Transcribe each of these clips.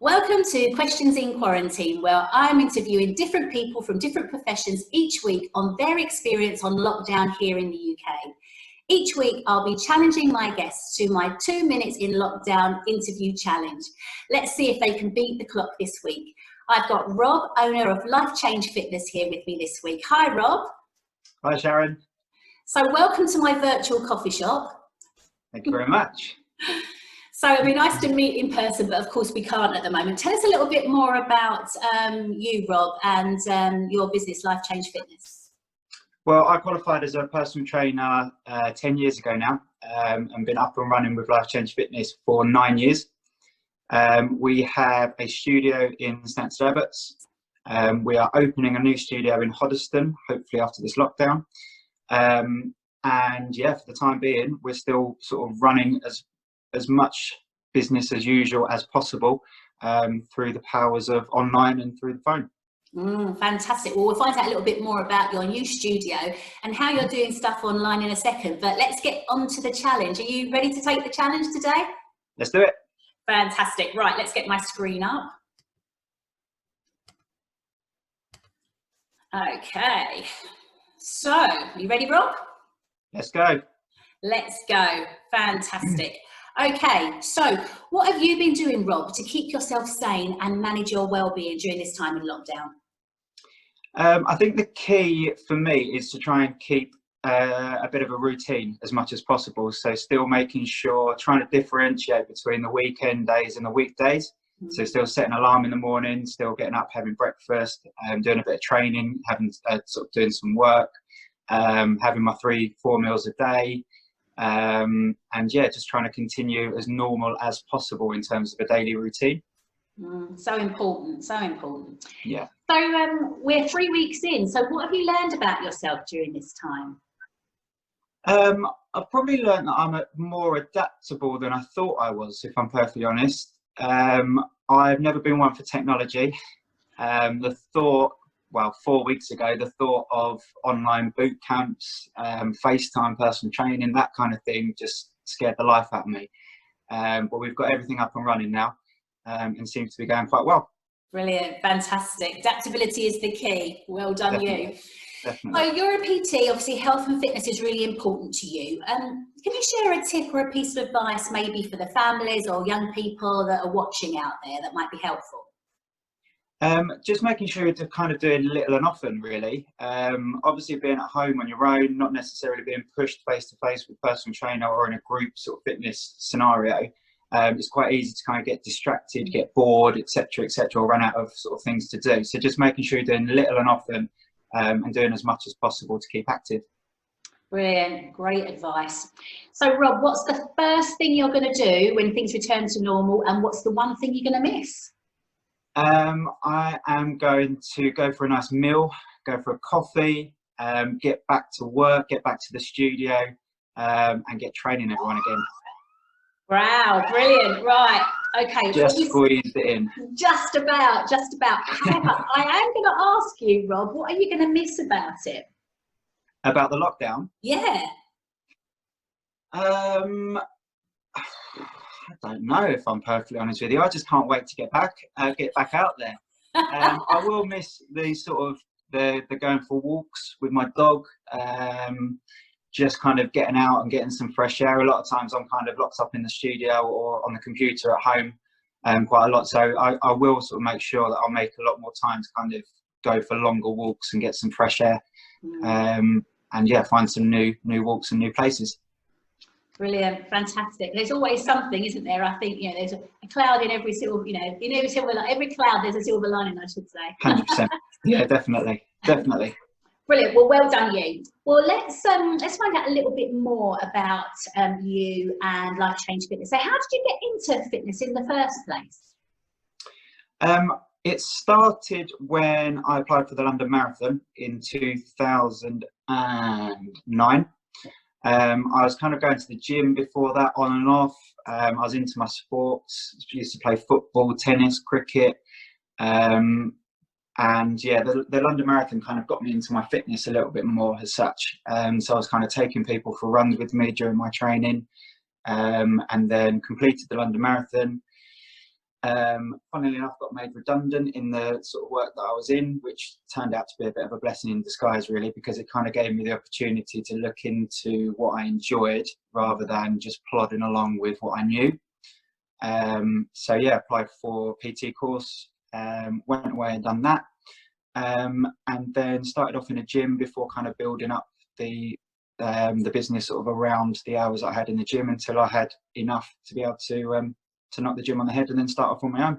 Welcome to Questions in Quarantine, where I'm interviewing different people from different professions each week on their experience on lockdown here in the UK. Each week, I'll be challenging my guests to my 2 minutes in lockdown interview challenge. Let's see if they can beat the clock this week. I've got Rob, owner of Life Change Fitness, here with me this week. Hi, Rob. Hi, Sharon. So welcome to my virtual coffee shop. Thank you very much. So it'd be nice to meet in person, but of course we can't at the moment. Tell us a little bit more about you, Rob, and your business, Life Change Fitness. Well, I qualified as a personal trainer 10 years ago now, and been up and running with Life Change Fitness for 9 years. We have a studio in St Albert's. We are opening a new studio in Hoddesdon, hopefully after this lockdown. And yeah, for the time being, we're still sort of running as much business as usual as possible through the powers of online and through the phone. Fantastic. Well, we'll find out a little bit more about your new studio and how you're doing stuff online in a second, but let's get on to the challenge. Are you ready to take the challenge today? Let's do it. Fantastic. Right, let's get my screen up. Okay. So, you ready, Rob? Let's go. Let's go. Fantastic. Okay, so what have you been doing, Rob, to keep yourself sane and manage your well-being during this time in lockdown? I think the key for me is to try and keep a bit of a routine as much as possible. So still making sure, trying to differentiate between the weekend days and the weekdays. So still setting an alarm in the morning, still getting up, having breakfast, doing a bit of training, having sort of doing some work, having my 3-4 meals a day. And yeah, just trying to continue as normal as possible in terms of a daily routine. So important, so important. Yeah. So we're 3 weeks in. So what have you learned about yourself during this time? I've probably learned that I'm more adaptable than I thought I was, if I'm perfectly honest. I've never been one for technology. The thought, well, 4 weeks ago, the thought of online boot camps, FaceTime personal training, that kind of thing just scared the life out of me. But we've got everything up and running now, and seems to be going quite well. Brilliant, fantastic. Adaptability is the key. Well done, Definitely. you. Definitely. So you're a PT, obviously health and fitness is really important to you. Can you share a tip or a piece of advice maybe for the families or young people that are watching out there that might be helpful? Just making sure you're kind of doing little and often, really. Obviously being at home on your own, not necessarily being pushed face to face with a personal trainer or in a group sort of fitness scenario. It's quite easy to kind of get distracted, get bored, etc., or run out of sort of things to do. So just making sure you're doing little and often, and doing as much as possible to keep active. Brilliant, great advice. So Rob, what's the first thing you're going to do when things return to normal, and what's the one thing you're going to miss? I am going to go for a nice meal, go for a coffee, get back to work, get back to the studio, and get training everyone again. Wow, brilliant. Right, okay. Just squeezed it in. Just about. However, I am going to ask you, Rob, what are you going to miss about it? About the lockdown? Yeah. I don't know, if I'm perfectly honest with you. I just can't wait to get back out there. I will miss the sort of the going for walks with my dog. Just kind of getting out and getting some fresh air. A lot of times I'm kind of locked up in the studio or on the computer at home quite a lot. So I will sort of make sure that I'll make a lot more time to kind of go for longer walks and get some fresh air. And yeah, find some new walks and new places. Brilliant, fantastic. There's always something, isn't there? I think, you know, there's a cloud in every silver, every cloud there's a silver lining, I should say. 100%. Yeah, definitely. Brilliant. Well done, you. Well, let's find out a little bit more about you and Life Change Fitness. So, how did you get into fitness in the first place? It started when I applied for the London Marathon in 2009. I was kind of going to the gym before that, on and off. I was into my sports. I used to play football, tennis, cricket. And yeah, the London Marathon kind of got me into my fitness a little bit more as such. So I was kind of taking people for runs with me during my training, and then completed the London Marathon. Funnily enough, got made redundant in the sort of work that I was in, which turned out to be a bit of a blessing in disguise, really, because it kind of gave me the opportunity to look into what I enjoyed rather than just plodding along with what I knew. So yeah, applied for PT course, went away and done that, and then started off in a gym before kind of building up the business sort of around the hours I had in the gym until I had enough to be able to knock the gym on the head and then start off on my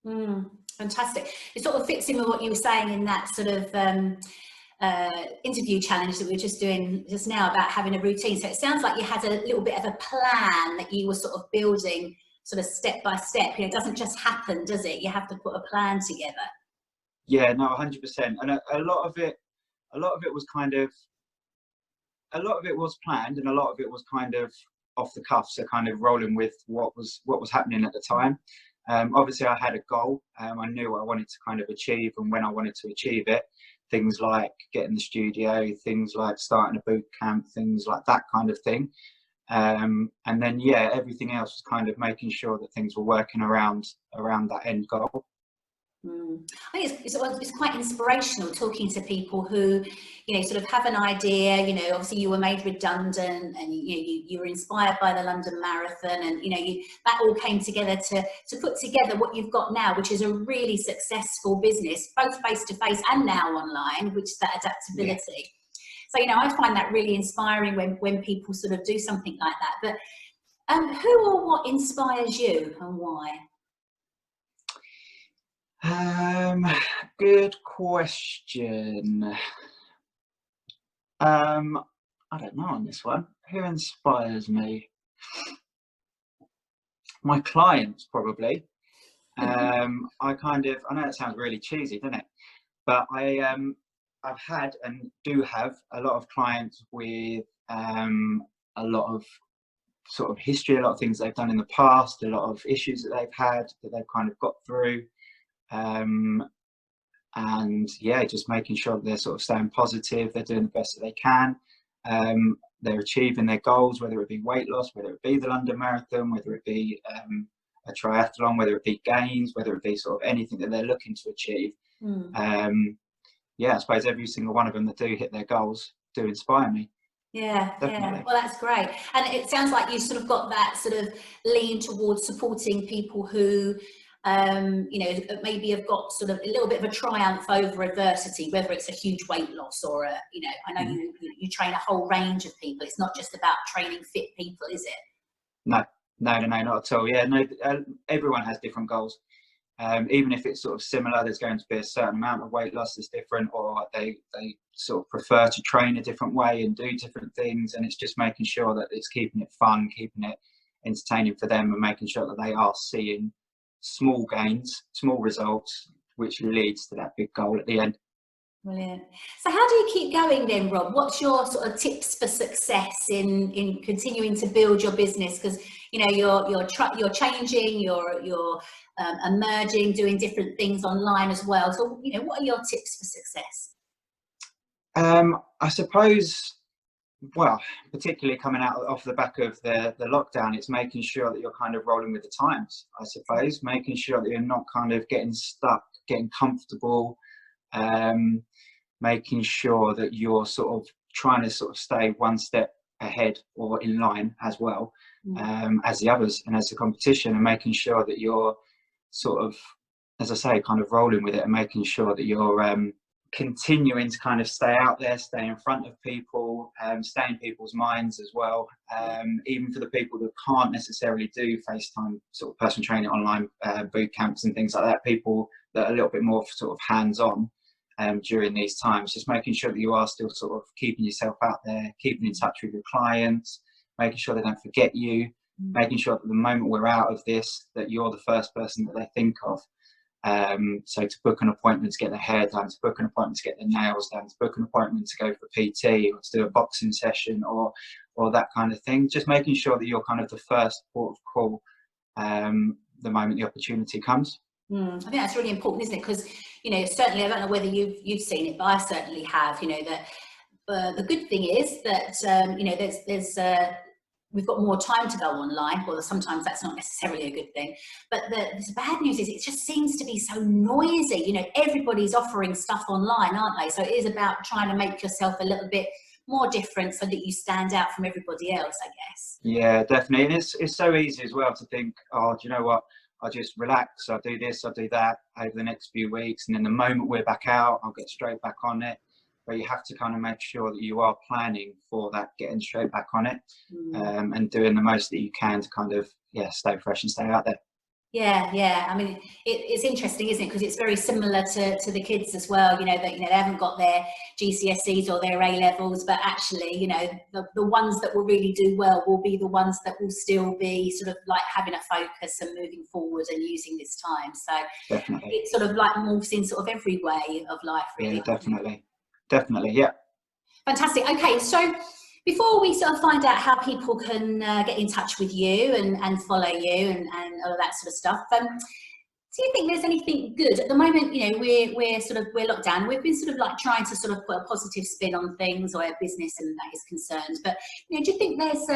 own. Fantastic. It sort of fits in with what you were saying in that sort of interview challenge that we were just doing just now about having a routine. So it sounds like you had a little bit of a plan that you were sort of building sort of step by step. You know, it doesn't just happen, does it? You have to put a plan together. Yeah, no, 100%. And a lot of it was kind of, a lot of it was planned and a lot of it was kind of off the cuff, so kind of rolling with what was happening at the time. Obviously I had a goal. I knew what I wanted to kind of achieve and when I wanted to achieve it. Things like getting the studio, things like starting a boot camp, things like that kind of thing. And then yeah, everything else was kind of making sure that things were working around that end goal. I think it's quite inspirational talking to people who, you know, sort of have an idea. You know, obviously you were made redundant, and you were inspired by the London Marathon, and you know that all came together to put together what you've got now, which is a really successful business, both face to face and now online, which is that adaptability. Yeah. So you know, I find that really inspiring when people sort of do something like that. But who or what inspires you and why? Good question. I don't know on this one. Who inspires me? My clients, probably. I know it sounds really cheesy, doesn't it? But I've had and do have a lot of clients with a lot of sort of history, a lot of things they've done in the past, a lot of issues that they've had that they've kind of got through. And yeah, just making sure that they're sort of staying positive, they're doing the best that they can, they're achieving their goals, whether it be weight loss, whether it be the London Marathon, whether it be a triathlon, whether it be gains, whether it be sort of anything that they're looking to achieve. Yeah, I suppose every single one of them that do hit their goals do inspire me. Yeah, definitely. Yeah. Well, that's great. And it sounds like you sort of got that sort of lean towards supporting people who you know, maybe have got sort of a little bit of a triumph over adversity, whether it's a huge weight loss or a, you know, I know you train a whole range of people. It's not just about training fit people, is it? No, not at all. Yeah, no, everyone has different goals. Even if it's sort of similar, there's going to be a certain amount of weight loss that's different, or they sort of prefer to train a different way and do different things. And it's just making sure that it's keeping it fun, keeping it entertaining for them, and making sure that they are seeing small gains, small results, which leads to that big goal at the end. Brilliant. So how do you keep going then, Rob? What's your sort of tips for success in continuing to build your business? Because you know you're changing, you're emerging, doing different things online as well. So you know, what are your tips for success? I suppose, well, particularly coming out off the back of the lockdown, it's making sure that you're kind of rolling with the times, I suppose, making sure that you're not kind of getting stuck, getting comfortable, making sure that you're sort of trying to sort of stay one step ahead or in line as well as the others and as the competition, and making sure that you're sort of, as I say, kind of rolling with it and making sure that you're continuing to kind of stay out there, stay in front of people, stay in people's minds as well. Even for the people that can't necessarily do FaceTime sort of personal training online boot camps and things like that, people that are a little bit more sort of hands-on during these times, just making sure that you are still sort of keeping yourself out there, keeping in touch with your clients, making sure they don't forget you, making sure that the moment we're out of this, that you're the first person that they think of. So to book an appointment to get their hair done, to book an appointment to get their nails done, to book an appointment to go for PT or to do a boxing session or that kind of thing, just making sure that you're kind of the first port of call the moment the opportunity comes. I think that's really important, isn't it? Because you know, certainly I don't know whether you've seen it, but I certainly have. You know that the good thing is that you know there's we've got more time to go online, or sometimes that's not necessarily a good thing. But the bad news is it just seems to be so noisy. You know, everybody's offering stuff online, aren't they? So it is about trying to make yourself a little bit more different so that you stand out from everybody else, I guess. Yeah, definitely. And it's so easy as well to think, oh, do you know what? I'll just relax. I'll do this, I'll do that over the next few weeks. And then the moment we're back out, I'll get straight back on it. But you have to kind of make sure that you are planning for that, getting straight back on it, and doing the most that you can to kind of, stay fresh and stay out there. Yeah. I mean, it's interesting, isn't it? Because it's very similar to the kids as well. You know that they haven't got their GCSEs or their A levels, but actually, you know, the ones that will really do well will be the ones that will still be sort of like having a focus and moving forward and using this time. So Definitely. it sort of like moves in sort of every way of life, really. Yeah, definitely. Yeah. Fantastic. Okay, so before we sort of find out how people can get in touch with you and follow you and all of that sort of stuff, do you think there's anything good at the moment? You know, we're locked down. We've been sort of like trying to sort of put a positive spin on things, or our business and that is concerned. But you know, do you think there's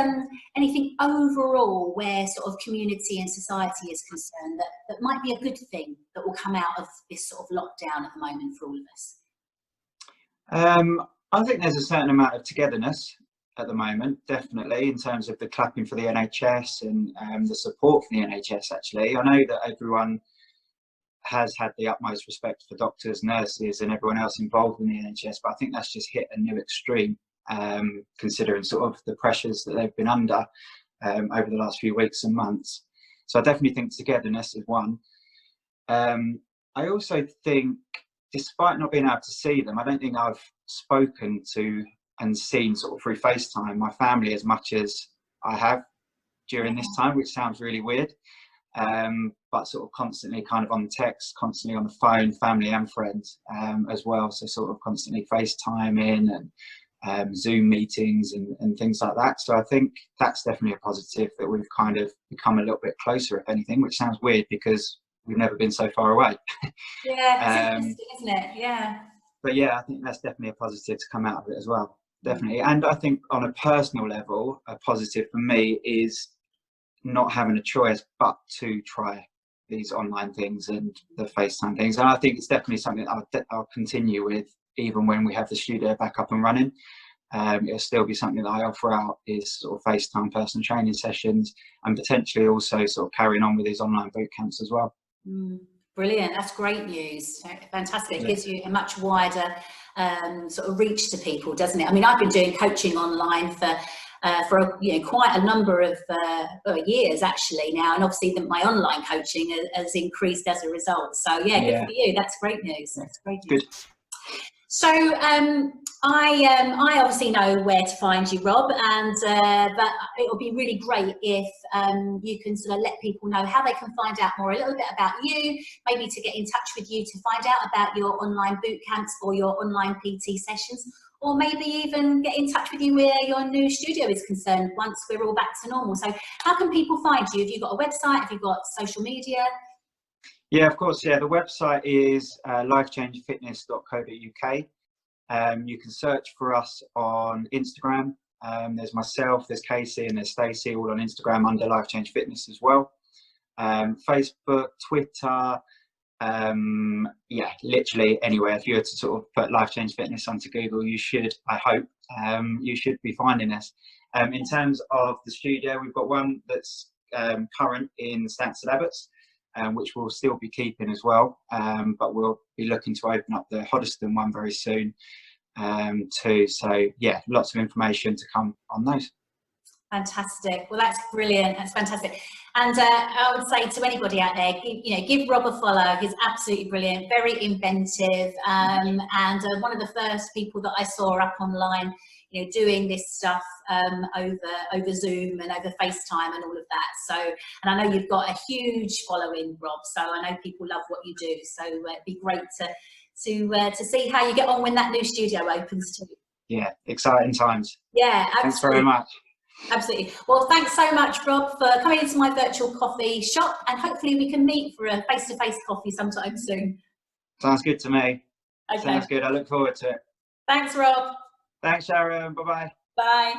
anything overall where sort of community and society is concerned that might be a good thing that will come out of this sort of lockdown at the moment for all of us? I think there's a certain amount of togetherness at the moment, definitely, in terms of the clapping for the NHS and the support for the NHS, actually. I know that everyone has had the utmost respect for doctors, nurses and everyone else involved in the NHS, but I think that's just hit a new extreme, considering sort of the pressures that they've been under over the last few weeks and months. So I definitely think togetherness is one. I also think, despite not being able to see them, I don't think I've spoken to and seen sort of through FaceTime my family as much as I have during this time, which sounds really weird. But sort of constantly kind of on text, constantly on the phone, family and friends as well. So sort of constantly FaceTiming and Zoom meetings and things like that. So I think that's definitely a positive, that we've kind of become a little bit closer, if anything, which sounds weird because we've never been so far away. Yeah, it's interesting, isn't it? Yeah. But yeah, I think that's definitely a positive to come out of it as well. Definitely. And I think on a personal level, a positive for me is not having a choice but to try these online things and the FaceTime things. And I think it's definitely something I'll continue with even when we have the studio back up and running. It'll still be something that I offer out, is sort of FaceTime personal training sessions, and potentially also sort of carrying on with these online boot camps as well. Brilliant. That's great news. Fantastic. It gives you a much wider sort of reach to people, doesn't it? I mean, I've been doing coaching online for quite a number of years actually now, and obviously my online coaching has increased as a result. So good for you. That's great news. That's great news. Good. So I obviously know where to find you, Rob, and but it would be really great if you can sort of let people know how they can find out more, a little bit about you, maybe to get in touch with you to find out about your online boot camps or your online PT sessions, or maybe even get in touch with you where your new studio is concerned once we're all back to normal. So how can people find you? Have you got a website? Have you got social media? Yeah, of course. Yeah, the website is lifechangefitness.co.uk. You can search for us on Instagram. There's myself, there's Casey, and there's Stacey, all on Instagram under Life Change Fitness as well. Facebook, Twitter, literally anywhere. If you were to sort of put Life Change Fitness onto Google, you should, I hope, you should be finding us. In terms of the studio, we've got one that's current in Stansted Abbots, which we'll still be keeping as well, but we'll be looking to open up the Hoddesdon one very soon too. So yeah, lots of information to come on those. Fantastic. Well, that's brilliant. That's fantastic. And I would say to anybody out there, give Rob a follow. He's absolutely brilliant, very inventive, and one of the first people that I saw up online, doing this stuff over Zoom and over FaceTime and all of that. So, and I know you've got a huge following, Rob. So I know people love what you do. So it'd be great to see how you get on when that new studio opens too. Yeah, exciting times. Yeah, absolutely. Thanks very much. Absolutely. Well, thanks so much, Rob, for coming into my virtual coffee shop, and hopefully we can meet for a face-to-face coffee sometime soon. Sounds good to me. Okay. Sounds good. I look forward to it. Thanks, Rob. Thanks, Sharon. Bye-bye. Bye.